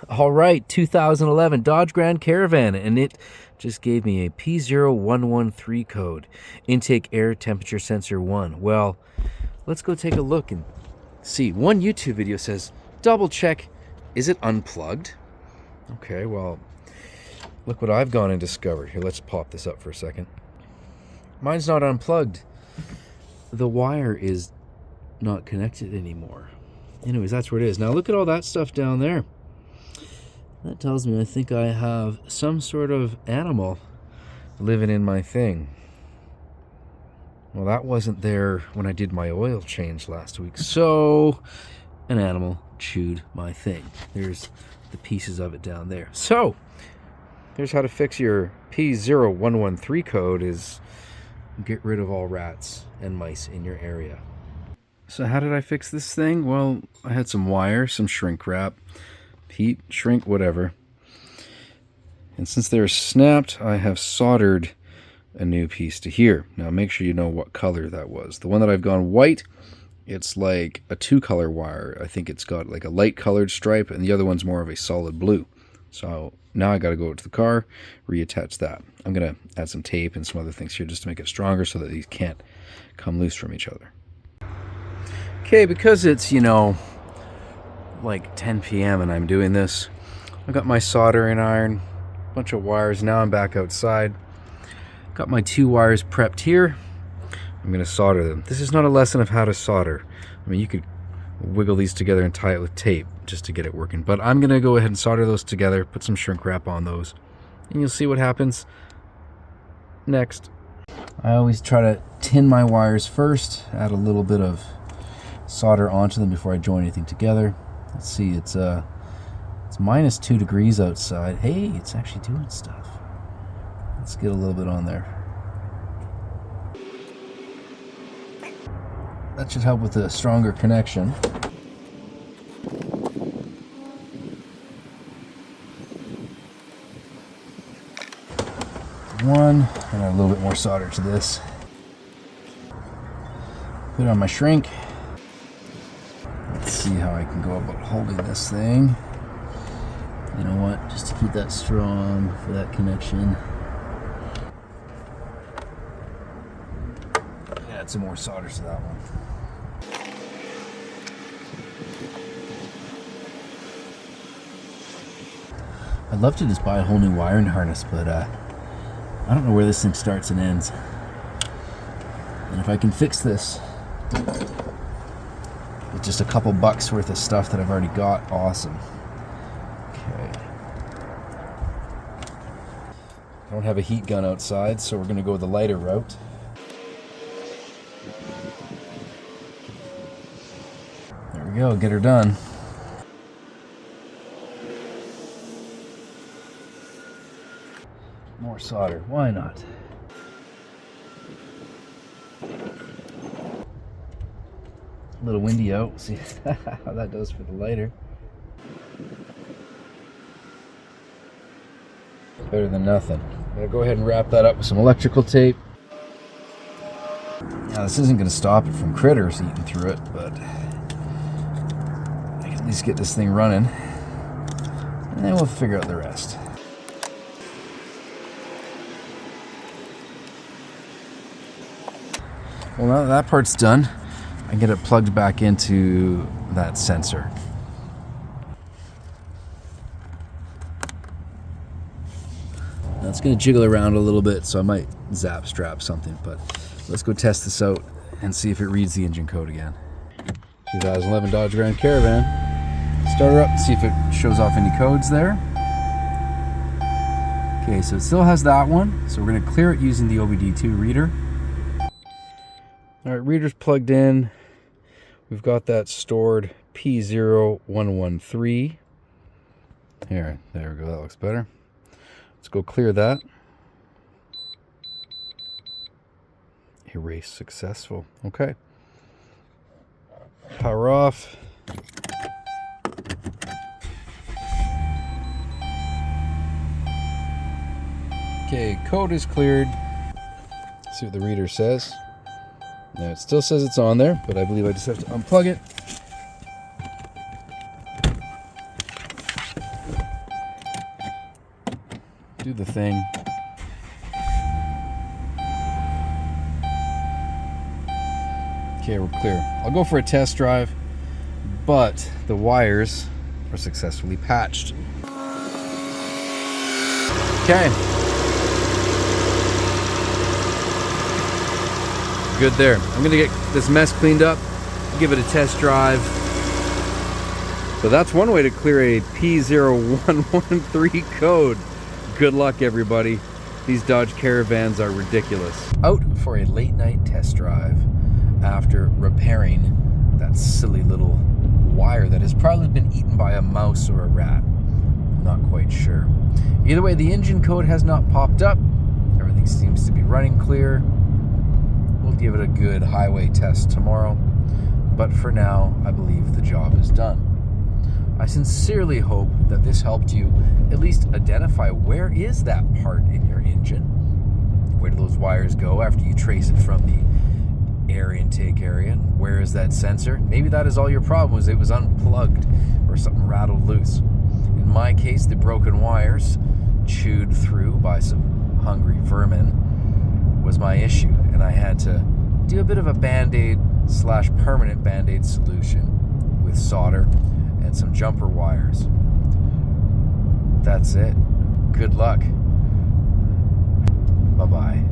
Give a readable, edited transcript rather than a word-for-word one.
All right, 2011 Dodge Grand Caravan, and it just gave me a P0113 code. Intake air temperature sensor 1. Well, let's go take a look and see. One YouTube video says, double check, is it unplugged? Okay, well, look what I've gone and discovered. Here, let's pop this up for a second. Mine's not unplugged. The wire is not connected anymore. Anyways, that's where it is. Now look at all that stuff down there. That tells me I think I have some sort of animal living in my thing. Well, that wasn't there when I did my oil change last week. So, an animal chewed my thing. There's the pieces of it down there. So, here's how to fix your P0113 code is get rid of all rats and mice in your area. So how did I fix this thing? Well, I had some wire, some shrink wrap, heat, shrink, whatever. And since they're snapped, I have soldered a new piece to here. Now make sure you know what color that was. The one that I've gone white, it's like a 2-color wire. I think it's got like a light colored stripe, and the other one's more of a solid blue. So now I got to go to the car, reattach that. I'm going to add some tape and some other things here just to make it stronger so that these can't come loose from each other. Okay, because it's, you know, like 10 p.m. and I'm doing this, I've got my soldering iron, a bunch of wires. Now I'm back outside. Got my 2 wires prepped here. I'm going to solder them. This is not a lesson of how to solder. I mean, you could wiggle these together and tie it with tape just to get it working. But I'm going to go ahead and solder those together, put some shrink wrap on those, and you'll see what happens next. I always try to tin my wires first, add a little bit of solder onto them before I join anything together. Let's see, it's minus 2 degrees outside. Hey, it's actually doing stuff. Let's get a little bit on there. That should help with a stronger connection. One, and a little bit more solder to this. Put it on my shrink. Let's see how I can go about holding this thing. You know what, just to keep that strong for that connection. Add some more solder to that one. I'd love to just buy a whole new wiring harness, but I don't know where this thing starts and ends. And if I can fix this with just a couple bucks worth of stuff that I've already got, awesome. Okay. I don't have a heat gun outside, so we're going to go the lighter route. There we go, get her done. More solder, why not? A little windy out, see how that does for the lighter. Better than nothing. I'm gonna go ahead and wrap that up with some electrical tape. Now this isn't gonna stop it from critters eating through it, but I can at least get this thing running, and then we'll figure out the rest. Well, now that part's done, I get it plugged back into that sensor. Now it's going to jiggle around a little bit, so I might zap strap something, but let's go test this out and see if it reads the engine code again. 2011 Dodge Grand Caravan. Start her up and see if it shows off any codes there. Okay, so it still has that one, so we're going to clear it using the OBD2 reader. Alright, reader's plugged in. We've got that stored P0113. Here, there we go, that looks better. Let's go clear that. Erase successful. Okay. Power off. Okay, code is cleared. Let's see what the reader says. Now it still says it's on there, but I believe I just have to unplug it. do the thing. Okay, we're clear. I'll go for a test drive, but the wires are successfully patched. Okay. Good there. I'm gonna get this mess cleaned up, give it a test drive. So that's one way to clear a P0113 code. Good luck, everybody. These Dodge Caravans are ridiculous. Out for a late night test drive after repairing that silly little wire that has probably been eaten by a mouse or a rat. I'm not quite sure. Either way, the engine code has not popped up. Everything seems to be running clear. We'll give it a good highway test tomorrow. But for now, I believe the job is done. I sincerely hope that this helped you at least identify where is that part in your engine. Where do those wires go after you trace it from the air intake area? And where is that sensor? Maybe that is all your problem, was it was unplugged or something rattled loose. In my case, the broken wires, chewed through by some hungry vermin, was my issue, and I had to do a bit of a Band-Aid / permanent Band-Aid solution with solder and some jumper wires. That's it. Good luck. Bye-bye.